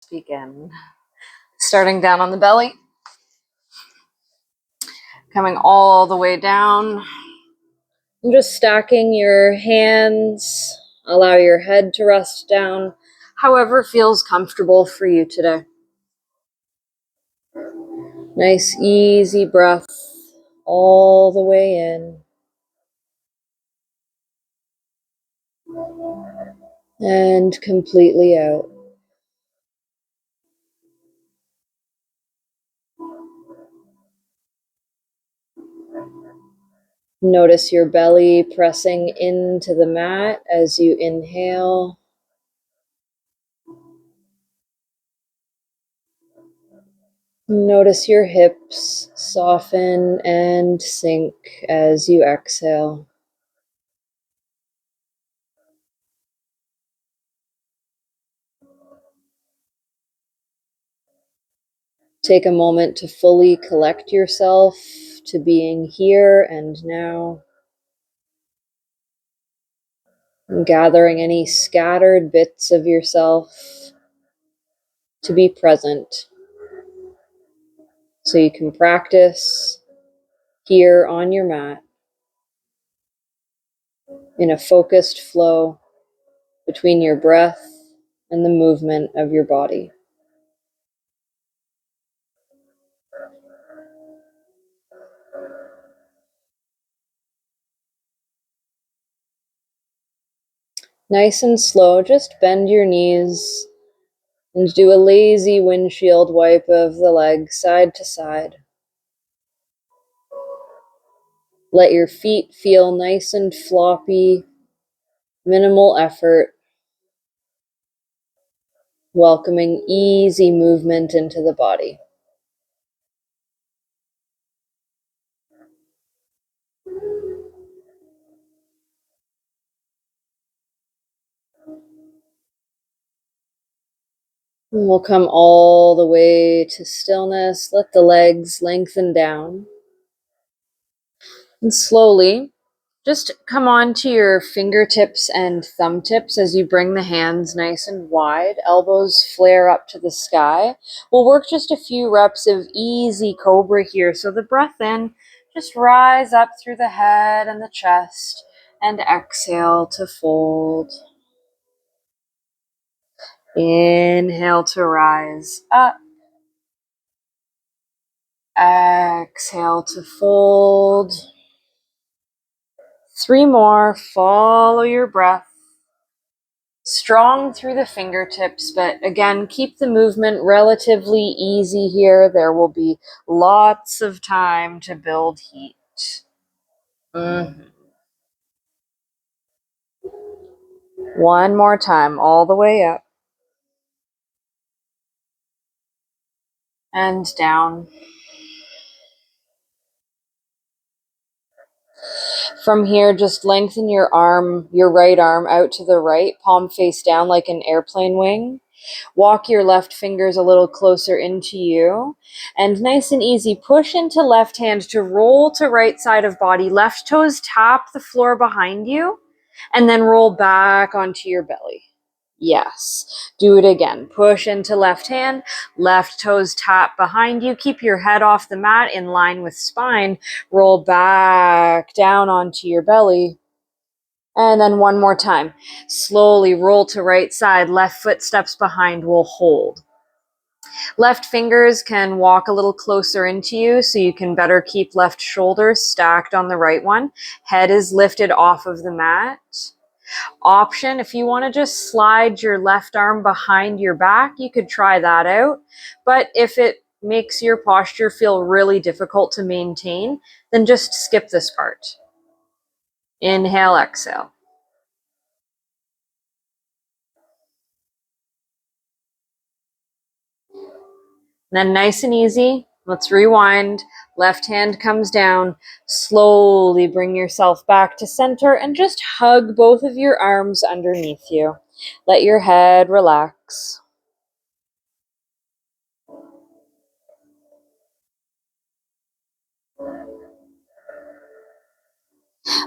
Begin. Starting down on the belly, coming all the way down. And just stacking your hands. Allow your head to rest down, however feels comfortable for you today. Nice, easy breath all the way in. And completely out. Notice your belly pressing into the mat as you inhale. Notice your hips soften and sink as you exhale. Take a moment to fully collect yourself to being here and now, and gathering any scattered bits of yourself to be present so you can practice here on your mat in a focused flow between your breath and the movement of your body. Nice and slow, just bend your knees and do a lazy windshield wipe of the legs side to side. Let your feet feel nice and floppy, minimal effort, welcoming easy movement into the body. And we'll come all the way to stillness. Let the legs lengthen down. And slowly, just come on to your fingertips and thumb tips as you bring the hands nice and wide. Elbows flare up to the sky. We'll work just a few reps of easy cobra here. So the breath in, just rise up through the head and the chest, and exhale to fold. Inhale to rise up. Exhale to fold. 3 more. Follow your breath. Strong through the fingertips, but again, keep the movement relatively easy here. There will be lots of time to build heat. One more time, all the way up. And down. From here, just lengthen your right arm out to the right, palm face down like an airplane wing. Walk your left fingers a little closer into you. And nice and easy, push into left hand to roll to right side of body. Left toes tap the floor behind you, and then roll back onto your belly. Yes. Do it again. Push into left hand, left toes tap behind you. Keep your head off the mat in line with spine. Roll back down onto your belly. And then one more time. Slowly roll to right side. Left foot steps behind. We'll hold. Left fingers can walk a little closer into you so you can better keep left shoulder stacked on the right one. Head is lifted off of the mat. Option, if you want to just slide your left arm behind your back, you could try that out. But if it makes your posture feel really difficult to maintain, then just skip this part. Inhale, exhale. Then nice and easy, let's rewind. Left hand comes down. Slowly bring yourself back to center and just hug both of your arms underneath you. Let your head relax.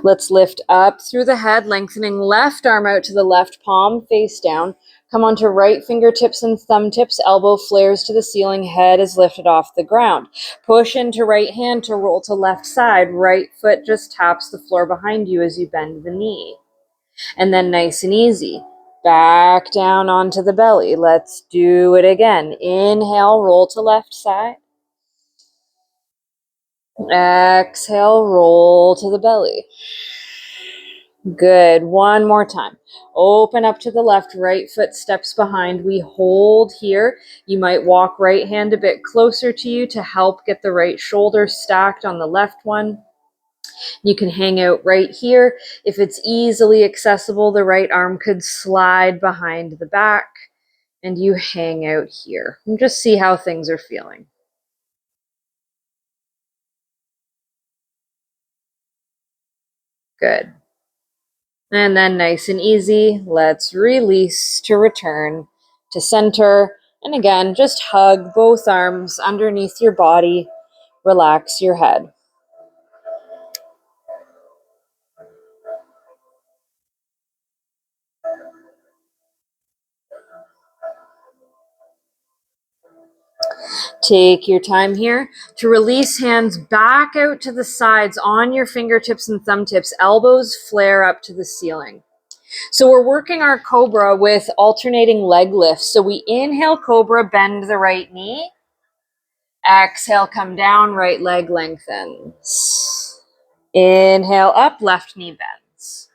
Let's lift up through the head, lengthening left arm out to the left, palm face down. Come onto right fingertips and thumb tips, elbow flares to the ceiling, head is lifted off the ground. Push into right hand to roll to left side. Right foot just taps the floor behind you as you bend the knee. And then nice and easy, back down onto the belly. Let's do it again. Inhale, roll to left side. Exhale, roll to the belly. Good. One more time. Open up to the left, right foot steps behind. We hold here. You might walk right hand a bit closer to you to help get the right shoulder stacked on the left one. You can hang out right here. If it's easily accessible, the right arm could slide behind the back and you hang out here. And just see how things are feeling. Good. And then nice and easy, let's release to return to center. And again, just hug both arms underneath your body. Relax your head. Take your time here to release hands back out to the sides on your fingertips and thumb tips. Elbows flare up to the ceiling. So we're working our cobra with alternating leg lifts. So we inhale cobra, bend the right knee. Exhale, come down, right leg lengthens. Inhale up, left knee bends.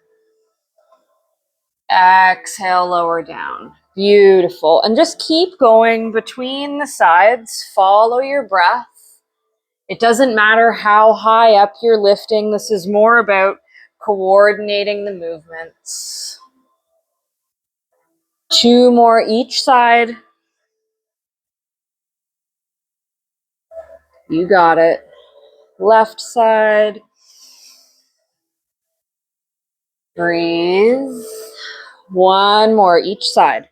Exhale, lower down. Beautiful. And just keep going between the sides. Follow your breath. It doesn't matter how high up you're lifting. This is more about coordinating the movements. 2 more each side. You got it. Left side. Breathe. 1 more each side.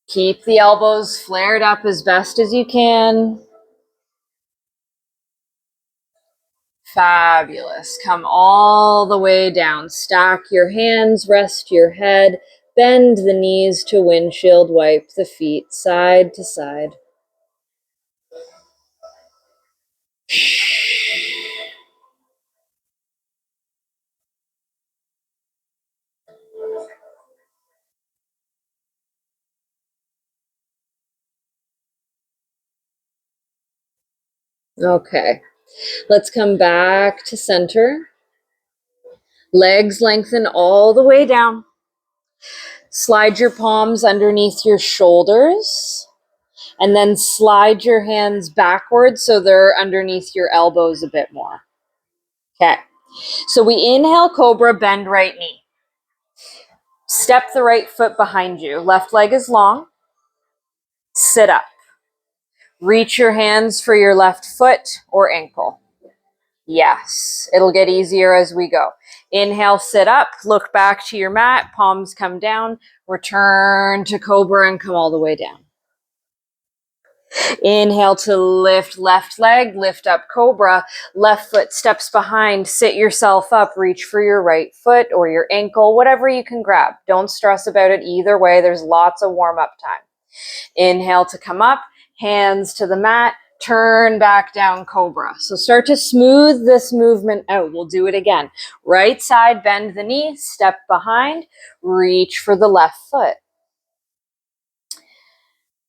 Keep the elbows flared up as best as you can. Fabulous. Come all the way down. Stack your hands, rest your head, bend the knees to windshield wipe the feet side to side. Okay, let's come back to center. Legs lengthen all the way down. Slide your palms underneath your shoulders and then slide your hands backwards so they're underneath your elbows a bit more. Okay, so we inhale cobra, bend right knee. Step the right foot behind you. Left leg is long. Sit up. Reach your hands for your left foot or ankle. Yes, it'll get easier as we go. Inhale, sit up, look back to your mat, palms come down, return to cobra and come all the way down. Inhale to lift left leg, lift up cobra, left foot steps behind, sit yourself up, reach for your right foot or your ankle, whatever you can grab. Don't stress about it either way. There's lots of warm-up time. Inhale to come up, hands to the mat, turn back down cobra. So start to smooth this movement out. We'll do it again. Right side, bend the knee, step behind, reach for the left foot.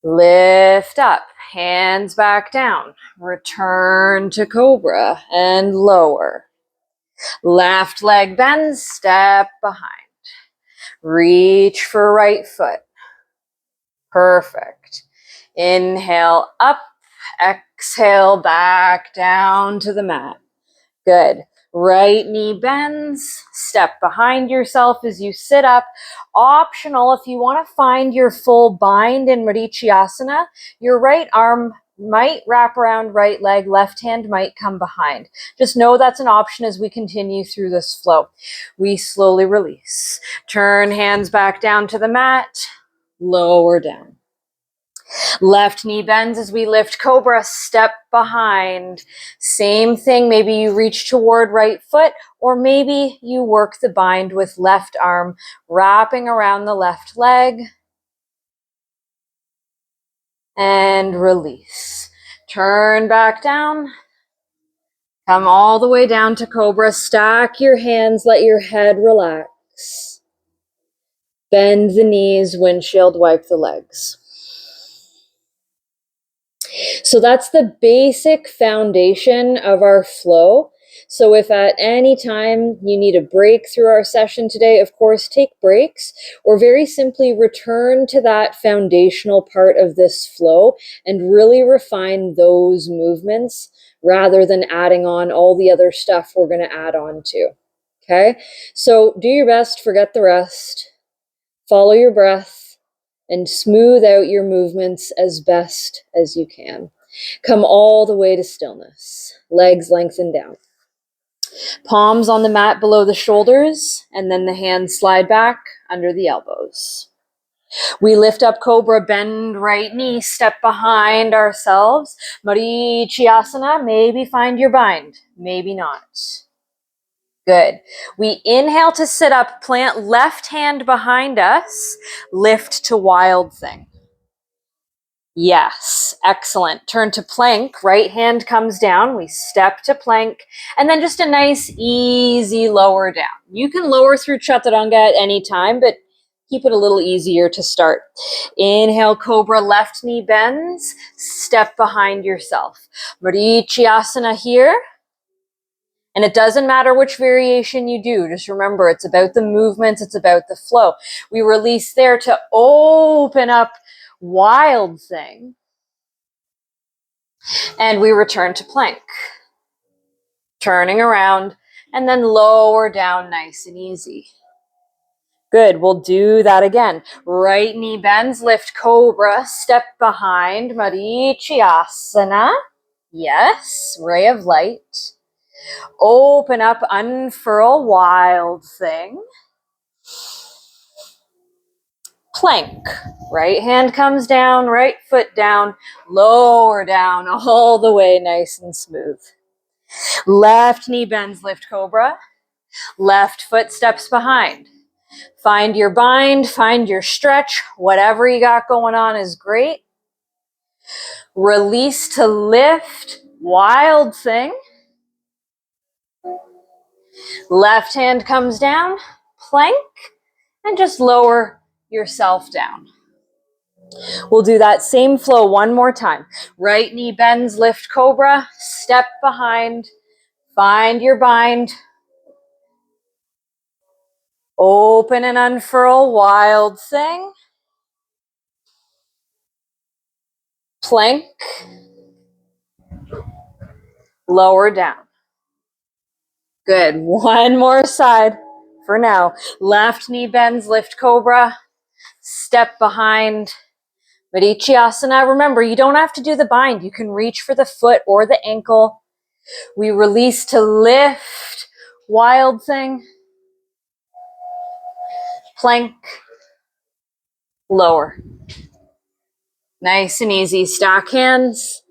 Lift up, hands back down, return to cobra and lower. Left leg bends, step behind. Reach for right foot. Perfect. Inhale up, exhale back down to the mat. Good. Right knee bends, step behind yourself as you sit up. Optional, if you want to find your full bind in Marichyasana, your right arm might wrap around right leg, left hand might come behind. Just know that's an option as we continue through this flow. We slowly release. Turn hands back down to the mat, lower down. Left knee bends as we lift cobra, step behind. Same thing, maybe you reach toward right foot, or maybe you work the bind with left arm, wrapping around the left leg. And release. Turn back down. Come all the way down to cobra. Stack your hands, let your head relax. Bend the knees, windshield wipe the legs. So that's the basic foundation of our flow. So if at any time you need a break through our session today, of course, take breaks, or very simply return to that foundational part of this flow and really refine those movements rather than adding on all the other stuff we're going to add on to. Okay, so do your best, forget the rest, follow your breath, and smooth out your movements as best as you can. Come all the way to stillness. Legs lengthen down. Palms on the mat below the shoulders, and then the hands slide back under the elbows. We lift up cobra, bend right knee, step behind ourselves. Marichyasana, maybe find your bind, maybe not. Good. We inhale to sit up, plant left hand behind us, lift to wild thing. Yes, excellent. Turn to plank, right hand comes down, we step to plank, and then just a nice, easy lower down. You can lower through chaturanga at any time, but keep it a little easier to start. Inhale, cobra, left knee bends, step behind yourself. Marichyasana here. And it doesn't matter which variation you do. Just remember, it's about the movements, it's about the flow. We release there to open up wild thing. And we return to plank. Turning around and then lower down nice and easy. Good, we'll do that again. Right knee bends, lift cobra, step behind, Marichyasana. Yes, ray of light. Open up, unfurl, wild thing. Plank. Right hand comes down, right foot down, lower down, all the way nice and smooth. Left knee bends, lift cobra. Left foot steps behind. Find your bind, find your stretch. Whatever you got going on is great. Release to lift, wild thing. Left hand comes down, plank, and just lower yourself down. We'll do that same flow one more time. Right knee bends, lift cobra, step behind, find your bind. Open and unfurl, wild thing. Plank. Lower down. Good. One more side for now. Left knee bends, lift cobra, step behind. Marichyasana. Remember, you don't have to do the bind. You can reach for the foot or the ankle. We release to lift, wild thing. Plank. Lower. Nice and easy. Stack hands.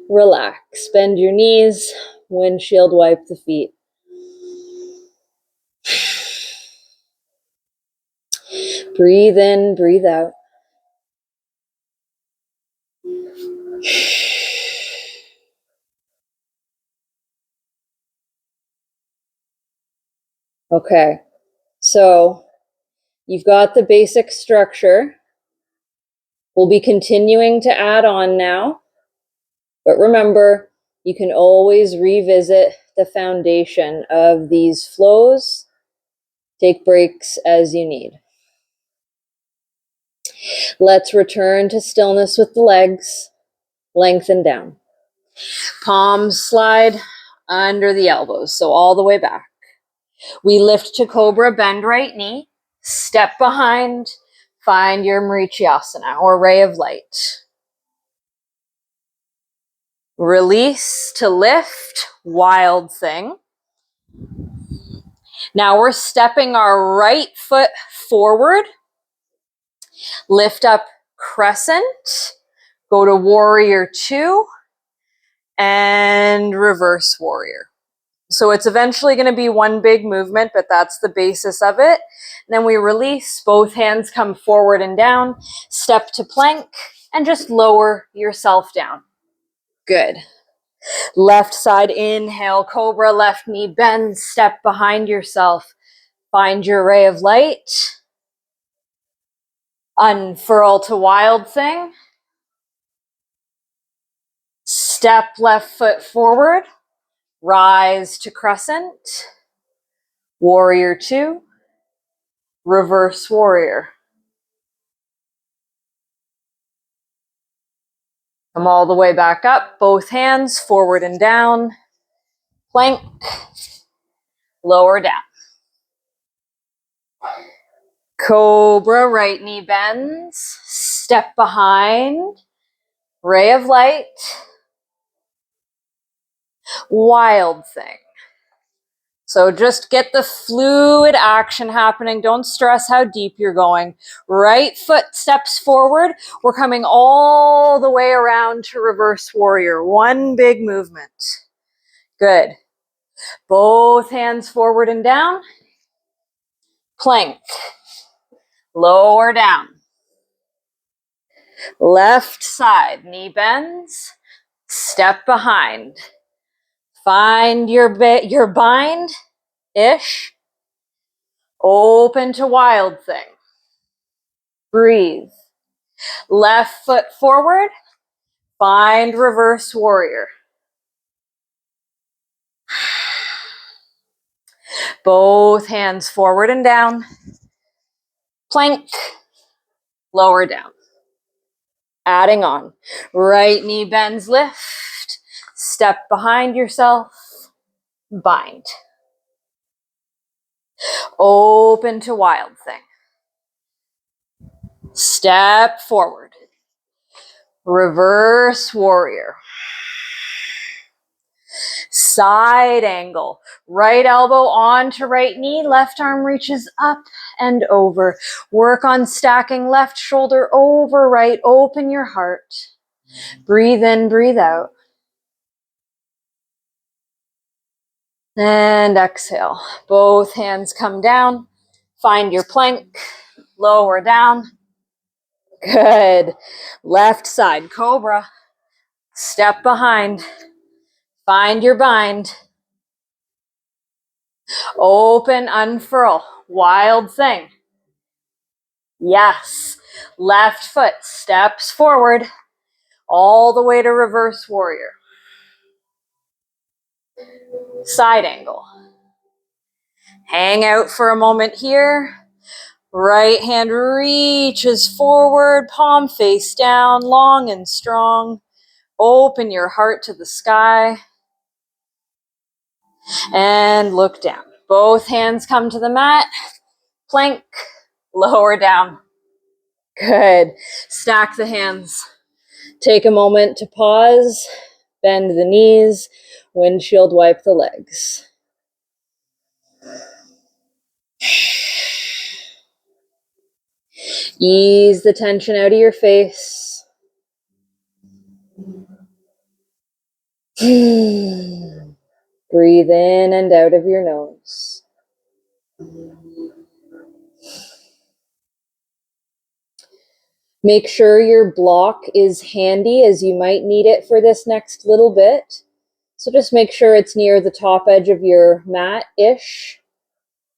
Relax. Bend your knees. Windshield wipe the feet. Breathe in, breathe out. Okay, so you've got the basic structure. We'll be continuing to add on now, but remember, you can always revisit the foundation of these flows. Take breaks as you need. Let's return to stillness with the legs. Lengthen down. Palms slide under the elbows, so all the way back. We lift to cobra, bend right knee, step behind, find your Marichyasana or ray of light. Release to lift, wild thing. Now we're stepping our right foot forward. Lift up, crescent. Go to warrior 2 and reverse warrior. So it's eventually going to be one big movement, but that's the basis of it. And then we release, both hands come forward and down, step to plank, and just lower yourself down. Good. Left side, inhale, cobra, left knee bends, step behind yourself. Find your ray of light. Unfurl to wild thing. Step left foot forward. Rise to crescent. Warrior 2. Reverse warrior. Come all the way back up, both hands forward and down. Plank. Lower down. Cobra, right knee bends. Step behind. Ray of light. Wild thing. So just get the fluid action happening. Don't stress how deep you're going. Right foot steps forward. We're coming all the way around to reverse warrior. One big movement. Good. Both hands forward and down. Plank. Lower down. Left side, knee bends. Step behind. Find your bind-ish. Open to wild thing. Breathe. Left foot forward. Find reverse warrior. Both hands forward and down. Plank. Lower down. Adding on. Right knee bends, lift. Step behind yourself. Bind. Open to wild thing. Step forward. Reverse warrior. Side angle. Right elbow onto right knee. Left arm reaches up and over. Work on stacking left shoulder over right. Open your heart. Breathe in, breathe out. And exhale. Both hands come down. Find your plank. Lower down. Good. Left side, cobra. Step behind. Find your bind. Open, unfurl. Wild thing. Yes. Left foot steps forward. All the way to reverse warrior. Side angle. Hang out for a moment here. Right hand reaches forward, palm face down, long and strong. Open your heart to the sky. And look down. Both hands come to the mat. Plank. Lower down. Good. Stack the hands. Take a moment to pause. Bend the knees. Windshield wipe the legs. Ease the tension out of your face. Breathe in and out of your nose. Make sure your block is handy, as you might need it for this next little bit. So just make sure it's near the top edge of your mat-ish.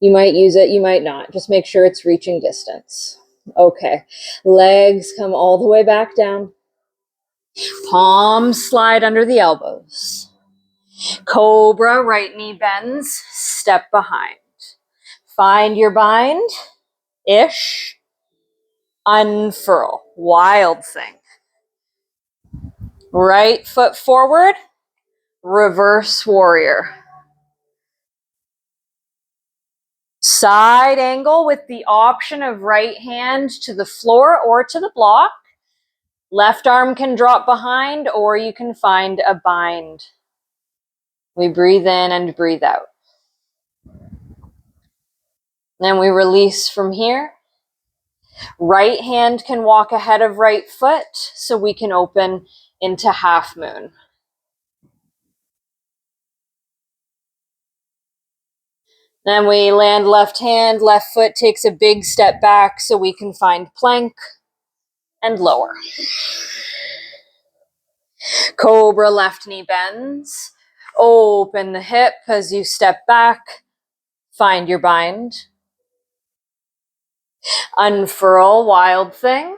You might use it, you might not. Just make sure it's reaching distance. Okay, legs come all the way back down. Palms slide under the elbows. Cobra, right knee bends, step behind. Find your bind-ish. Unfurl, wild thing. Right foot forward, reverse warrior. Side angle with the option of right hand to the floor or to the block. Left arm can drop behind, or you can find a bind. We breathe in and breathe out. Then we release from here. Right hand can walk ahead of right foot so we can open into half moon. Then we land left hand, left foot takes a big step back so we can find plank and lower. Cobra, left knee bends. Open the hip as you step back. Find your bind. Unfurl, wild thing.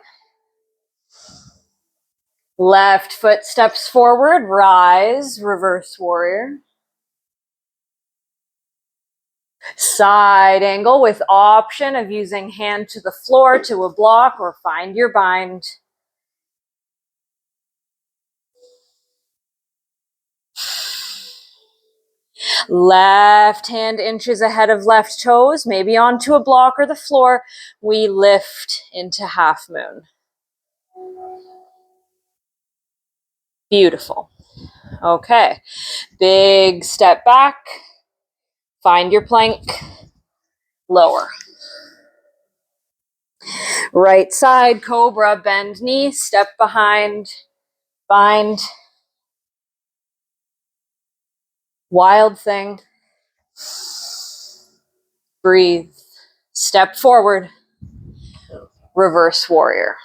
Left foot steps forward, rise, reverse warrior. Side angle with option of using hand to the floor to a block or find your bind. Left hand inches ahead of left toes, maybe onto a block or the floor. We lift into half moon. Beautiful. Okay. Big step back. Find your plank. Lower. Right side, cobra, bend knee, step behind, bind. Wild thing. Breathe. Step forward. Reverse warrior.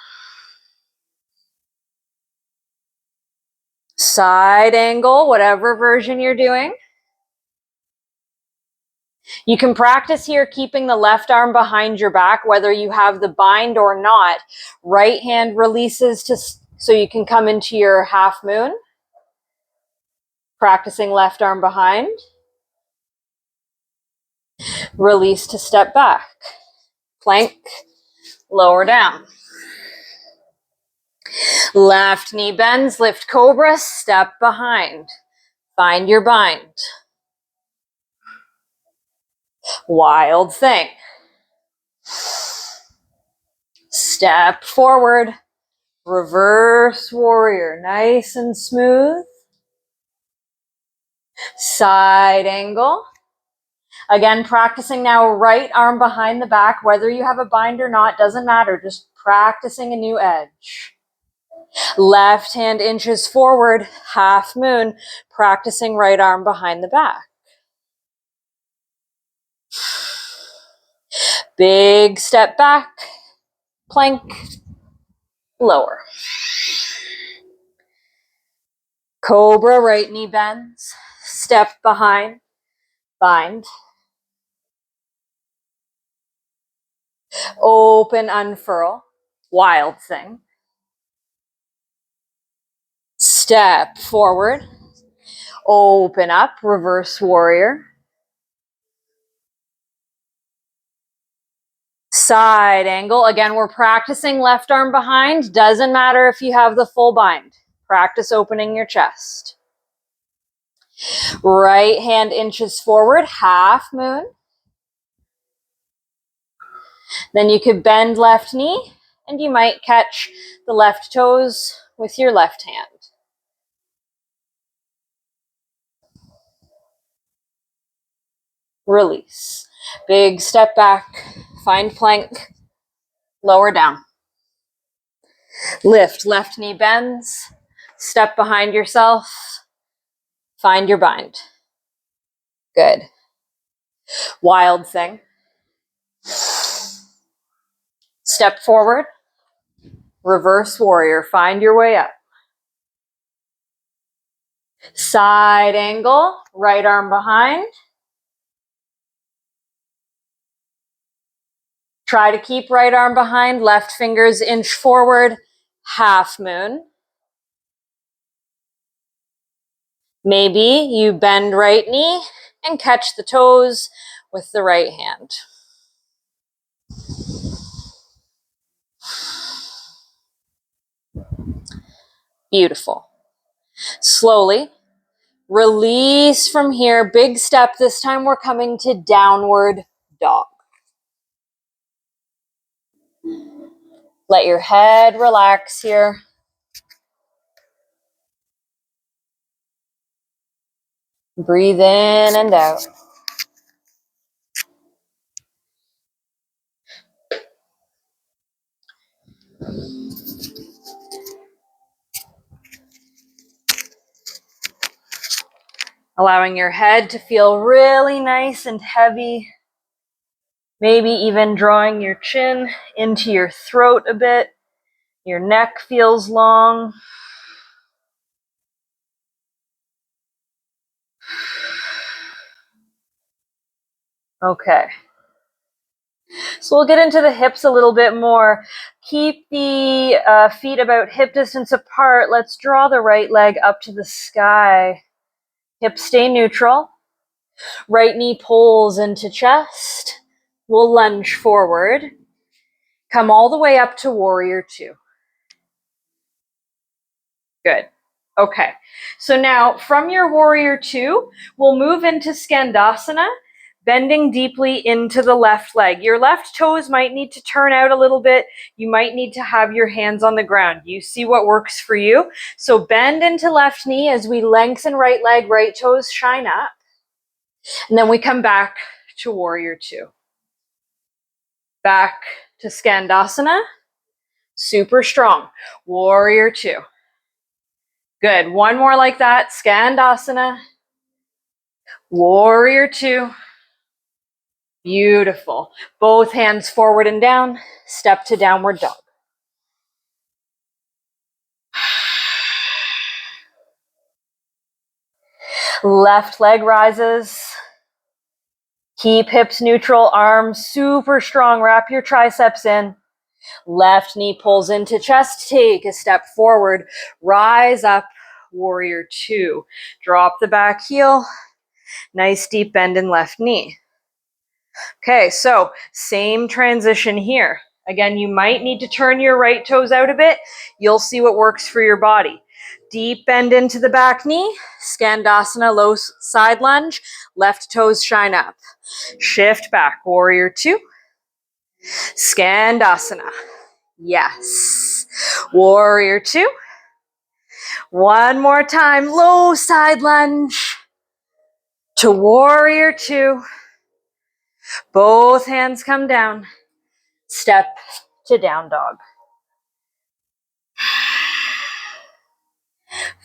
Side angle, whatever version you're doing. You can practice here keeping the left arm behind your back, whether you have the bind or not. Right hand releases so you can come into your half moon. Practicing left arm behind. Release to step back. Plank, lower down. Left knee bends, lift cobra, step behind. Find your bind. Wild thing. Step forward. Reverse warrior, nice and smooth. Side angle. Again, practicing now right arm behind the back, whether you have a bind or not, doesn't matter, just practicing a new edge. Left hand inches forward, half moon, practicing right arm behind the back. Big step back, plank, lower. Cobra, right knee bends, step behind, bind. Open, unfurl, wild thing. Step forward, open up, reverse warrior. Side angle. Again, we're practicing left arm behind. Doesn't matter if you have the full bind. Practice opening your chest. Right hand inches forward, half moon. Then you could bend left knee and you might catch the left toes with your left hand. Release. Big step back, find plank, lower down. Lift, left knee bends, step behind yourself, find your bind. Good. Wild thing. Step forward, reverse warrior, find your way up. Side angle, right arm behind. Try to keep right arm behind, left fingers inch forward, half moon. Maybe you bend right knee and catch the toes with the right hand. Beautiful. Slowly release from here. Big step. This time we're coming to downward dog. Let your head relax here. Breathe in and out. Allowing your head to feel really nice and heavy. Maybe even drawing your chin into your throat a bit. Your neck feels long. Okay. So we'll get into the hips a little bit more. Keep the feet about hip distance apart. Let's draw the right leg up to the sky. Hips stay neutral. Right knee pulls into chest. We'll lunge forward. Come all the way up to warrior two. Good. Okay. So now from your warrior two, we'll move into Skandasana, bending deeply into the left leg. Your left toes might need to turn out a little bit. You might need to have your hands on the ground. You see what works for you. So bend into left knee as we lengthen right leg, right toes shine up. And then we come back to warrior two. Back to Skandasana. Super strong. Warrior two. Good. One more like that. Skandasana. Warrior two. Beautiful. Both hands forward and down. Step to downward dog. Left leg rises. Keep hips neutral, arms super strong. Wrap your triceps in. Left knee pulls into chest. Take a step forward. Rise up. Warrior two. Drop the back heel. Nice deep bend in left knee. Okay, so same transition here. Again, you might need to turn your right toes out a bit. You'll see what works for your body. Deep bend into the back knee. Skandasana, low side lunge. Left toes shine up. Shift back. Warrior two. Skandasana. Yes. Warrior two. One more time. Low side lunge to warrior two. Both hands come down. Step to down dog.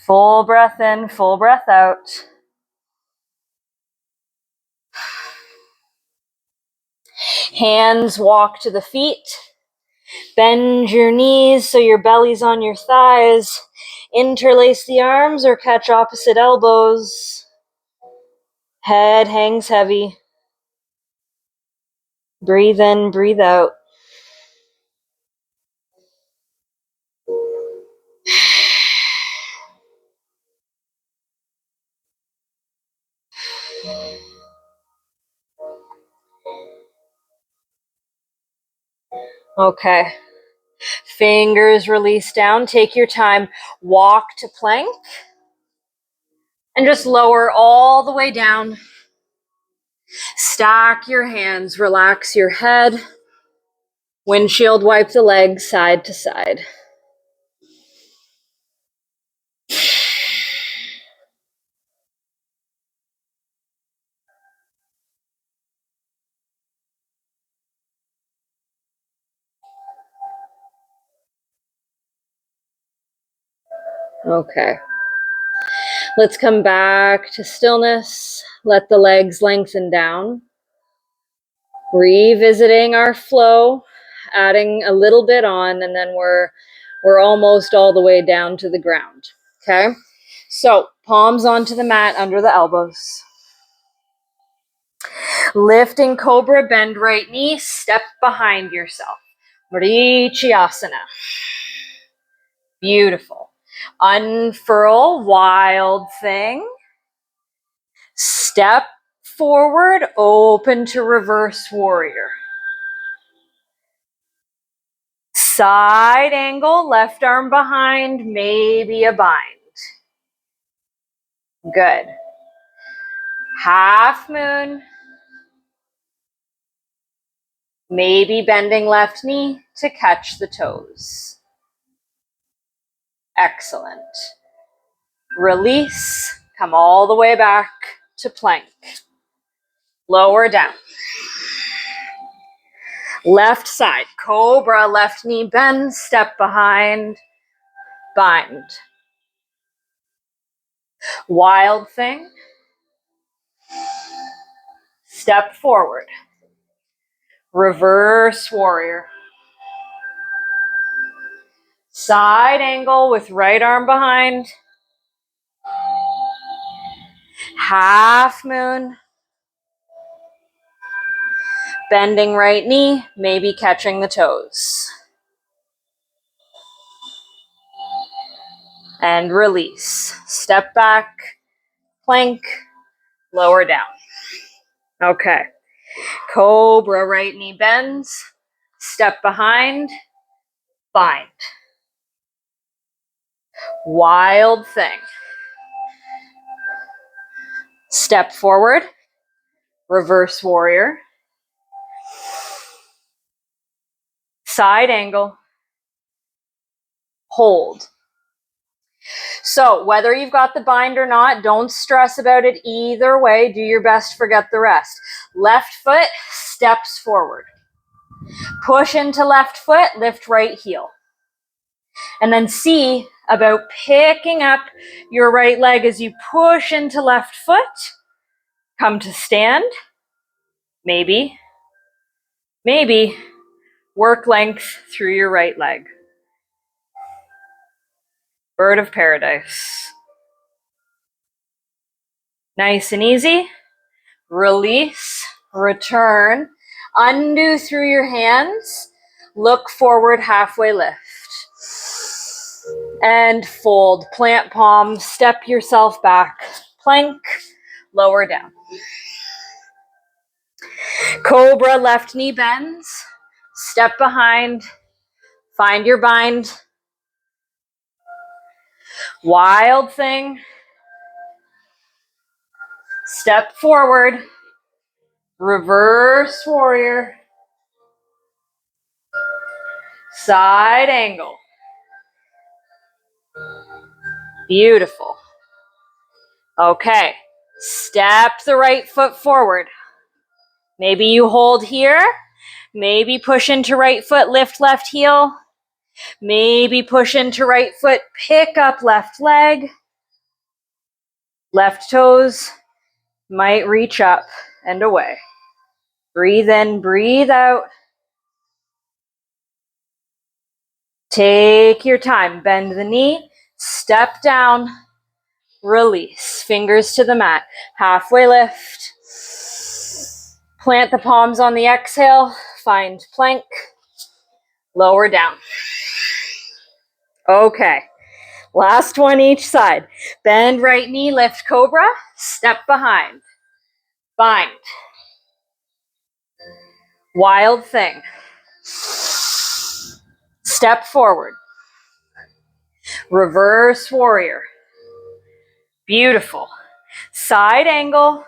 Full breath in, full breath out. Hands walk to the feet. Bend your knees so your belly's on your thighs. Interlace the arms or catch opposite elbows. Head hangs heavy. Breathe in, breathe out. Okay. Fingers release down. Take your time. Walk to plank. And just lower all the way down. Stack your hands. Relax your head. Windshield wipe the legs side to side. Okay. Let's come back to stillness. Let the legs lengthen down. Revisiting our flow, adding a little bit on, and then we're almost all the way down to the ground. Okay? So, palms onto the mat under the elbows. Lifting cobra, bend right knee, step behind yourself. Vrichyasana. Beautiful. Unfurl, wild thing. Step forward, open to reverse warrior. Side angle, left arm behind, maybe a bind. Good. Half moon. Maybe bending left knee to catch the toes. Excellent. Release. Come all the way back to plank. Lower down. Left side, cobra, left knee bends, step behind, bind. Wild thing, step forward. Reverse warrior. Side angle with right arm behind. Half moon. Bending right knee, maybe catching the toes. And release. Step back, plank, lower down. Okay. Cobra, right knee bends. Step behind, bind. Wild thing. Step forward, reverse warrior. Side angle, hold. So whether you've got the bind or not, don't stress about it either way. Do your best, forget the rest. Left foot steps forward. Push into left foot, lift right heel. And then see about picking up your right leg as you push into left foot. Come to stand. Maybe work length through your right leg. Bird of paradise. Nice and easy. Release, return, undo through your hands, look forward, halfway lift. And fold, plant palm, step yourself back, plank, lower down. Cobra, left knee bends, step behind, find your bind. Wild thing, step forward, reverse warrior, side angle. Beautiful. Okay, step the right foot forward. Maybe you hold here. Maybe push into right foot, lift left heel. Maybe push into right foot, pick up left leg. Left toes might reach up and away. Breathe in, breathe out. Take your time. Bend the knee, step down, release. Fingers to the mat. Halfway lift. Plant the palms on the exhale. Find plank. Lower down. Okay. Last one each side. Bend right knee, lift cobra. Step behind. Bind. Wild thing. Step forward. Reverse warrior. Beautiful. Side angle.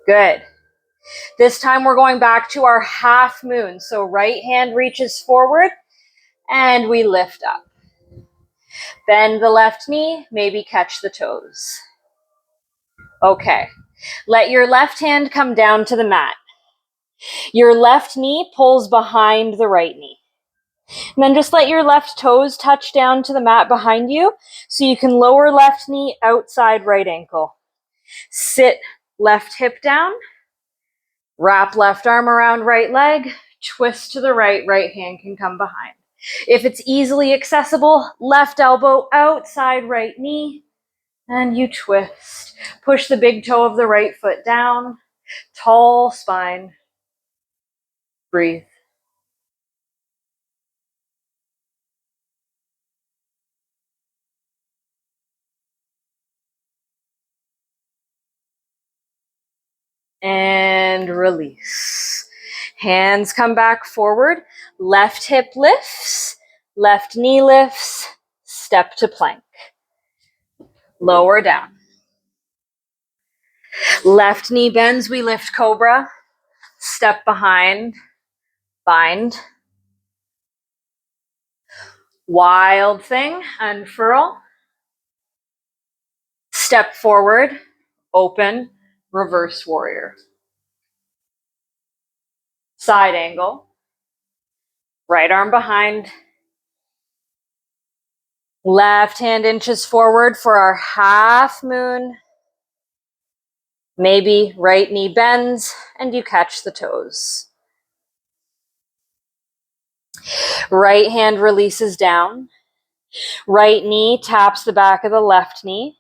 Good. This time we're going back to our half moon. So right hand reaches forward and we lift up. Bend the left knee, maybe catch the toes. Okay. Let your left hand come down to the mat. Your left knee pulls behind the right knee. And then just let your left toes touch down to the mat behind you so you can lower left knee outside right ankle. Sit left hip down. Wrap left arm around right leg. Twist to the right, right hand can come behind. If it's easily accessible, left elbow outside right knee. And you twist. Push the big toe of the right foot down. Tall spine. Breathe. And release. Hands come back forward. Left hip lifts. Left knee lifts. Step to plank. Lower down. Left knee bends. We lift cobra. Step behind. Bind. Wild thing. Unfurl. Step forward. Open. Reverse warrior. Side angle. Right arm behind. Left hand inches forward for our half moon. Maybe right knee bends and you catch the toes. Right hand releases down. Right knee taps the back of the left knee.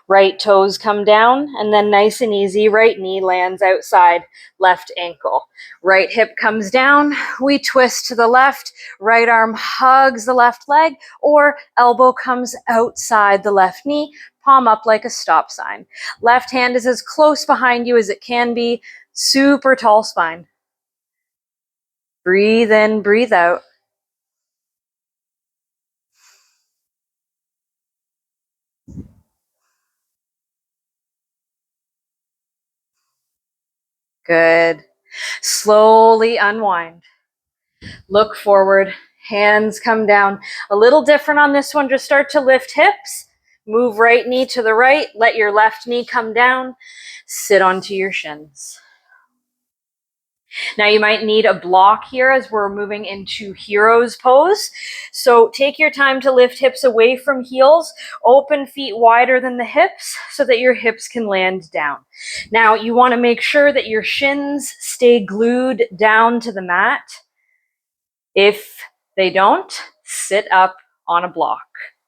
Right toes come down, and then nice and easy, right knee lands outside left ankle. Right hip comes down, we twist to the left, right arm hugs the left leg, or elbow comes outside the left knee, palm up like a stop sign. Left hand is as close behind you as it can be, super tall spine. Breathe in, breathe out. Good. Slowly unwind. Look forward, hands come down. A little different on this one, just start to lift hips. Move right knee to the right, let your left knee come down. Sit onto your shins. Now you might need a block here as we're moving into hero's pose. So take your time to lift hips away from heels, open feet wider than the hips so that your hips can land down. Now you want to make sure that your shins stay glued down to the mat. If they don't, sit up on a block,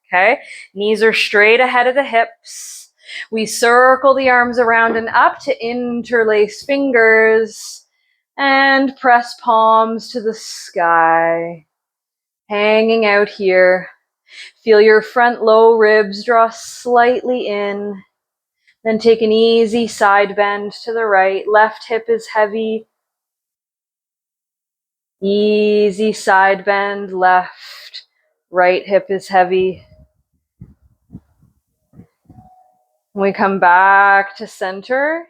okay? Knees are straight ahead of the hips. We circle the arms around and up to interlace fingers and press palms to the sky, hanging out here. Feel your front low ribs draw slightly in. Then take an easy side bend to the right. Left hip is heavy. Easy side bend, left. Right hip is heavy. We come back to center.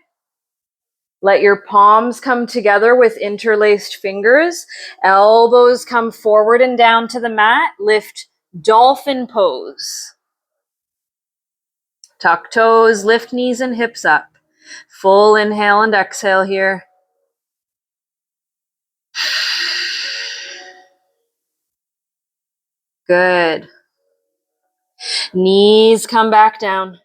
Let your palms come together with interlaced fingers. Elbows come forward and down to the mat. Lift dolphin pose. Tuck toes, lift knees and hips up. Full inhale and exhale here. Good. Knees come back down.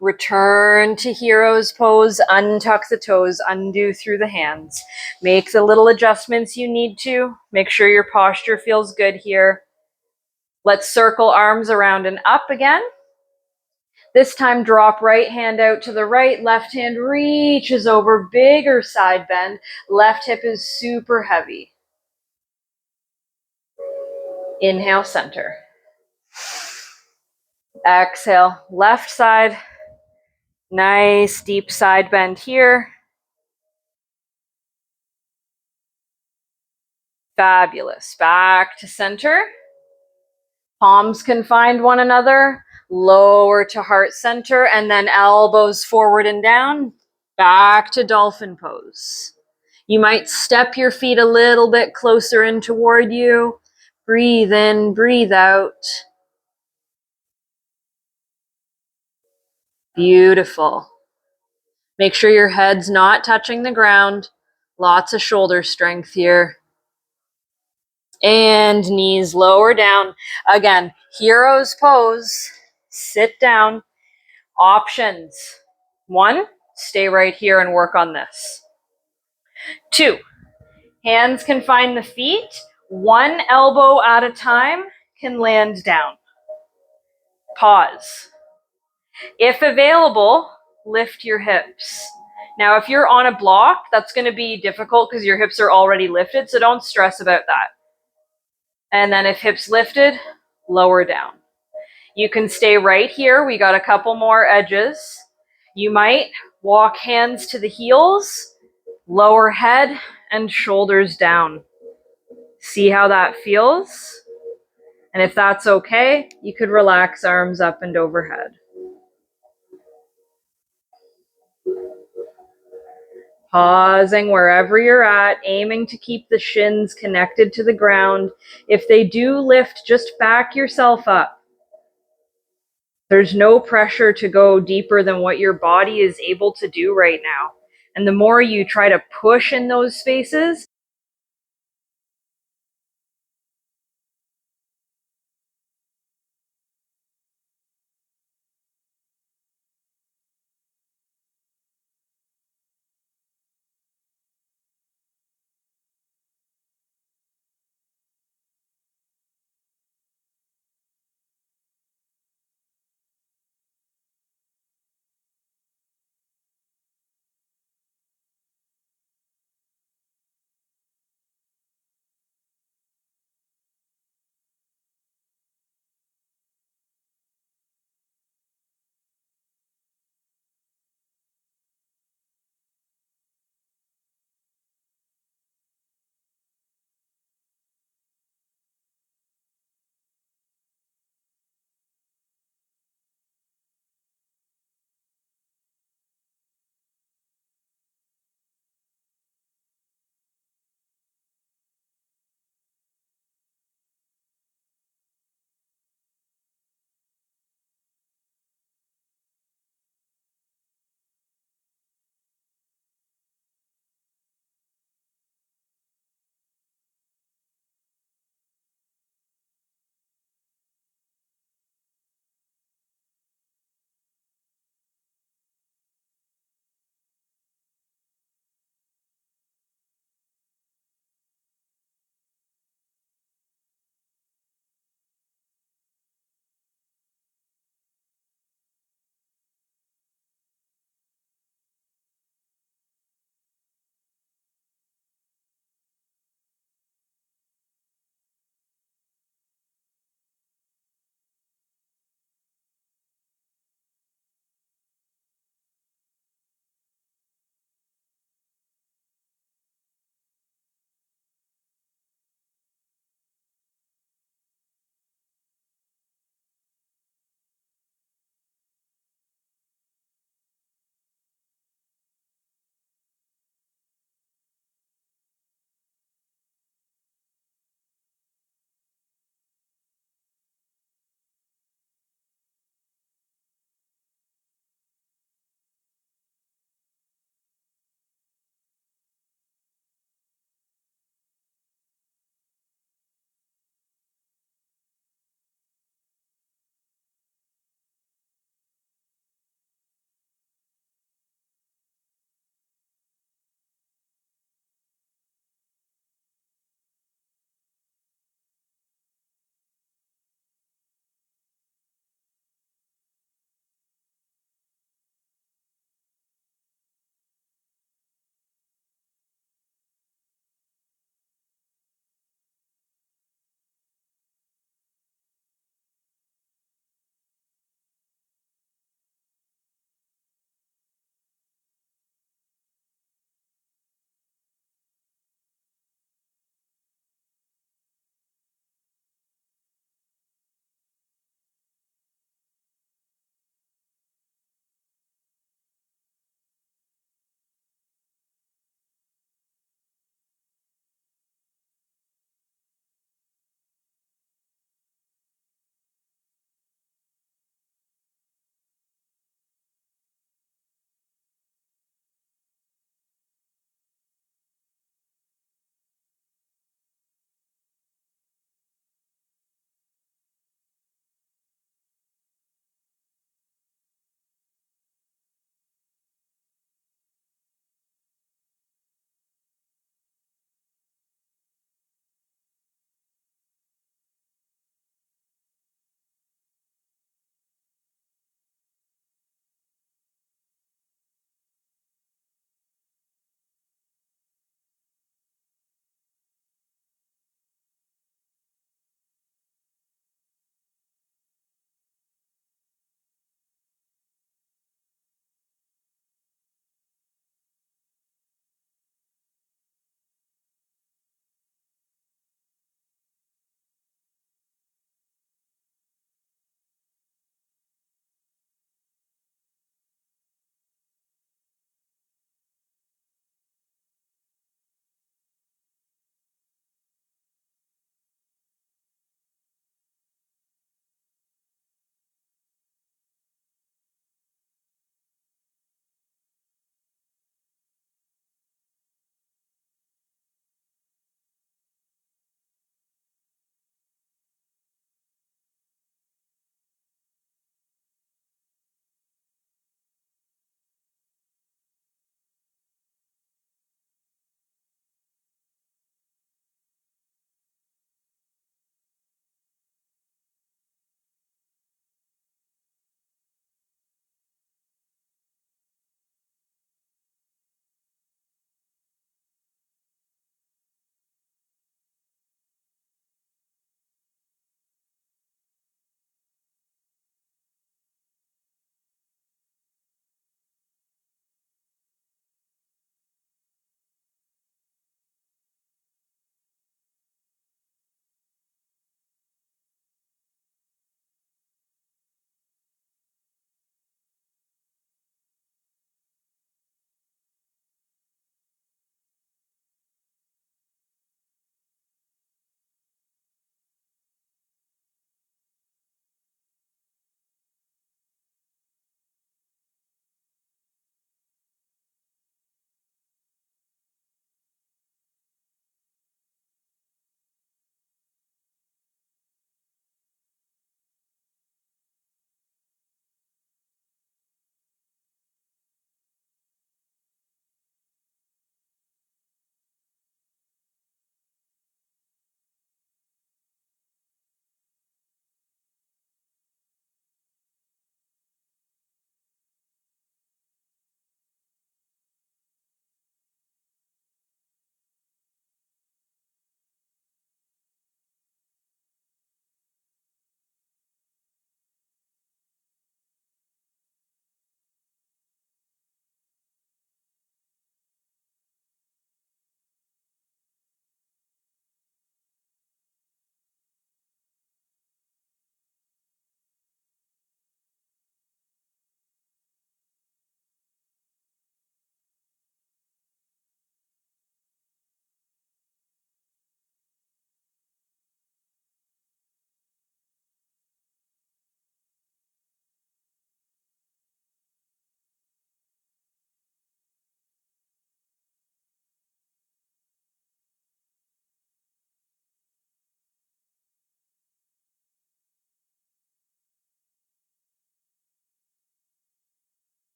Return to hero's pose, untuck the toes, undo through the hands. Make the little adjustments you need to. Make sure your posture feels good here. Let's circle arms around and up again. This time drop right hand out to the right, left hand reaches over, bigger side bend. Left hip is super heavy. Inhale, center. Exhale, left side. Nice deep side bend here. Fabulous. Back to center. Palms can find one another. Lower to heart center, and then elbows forward and down. Back to dolphin pose. You might step your feet a little bit closer in toward you. Breathe in, breathe out. Beautiful. Make sure your head's not touching the ground. Lots of shoulder strength here. And knees lower down. Again, hero's pose. Sit down. Options. 1, stay right here and work on this. 2, hands can find the feet. 1 elbow at a time can land down. Pause. If available, lift your hips. Now, if you're on a block, that's going to be difficult because your hips are already lifted, so don't stress about that. And then if hips lifted, lower down. You can stay right here. We got a couple more edges. You might walk hands to the heels, lower head and shoulders down. See how that feels? And if that's okay, you could relax arms up and overhead. Pausing wherever you're at, aiming to keep the shins connected to the ground. If they do lift, just back yourself up. There's no pressure to go deeper than what your body is able to do right now. And the more you try to push in those spaces,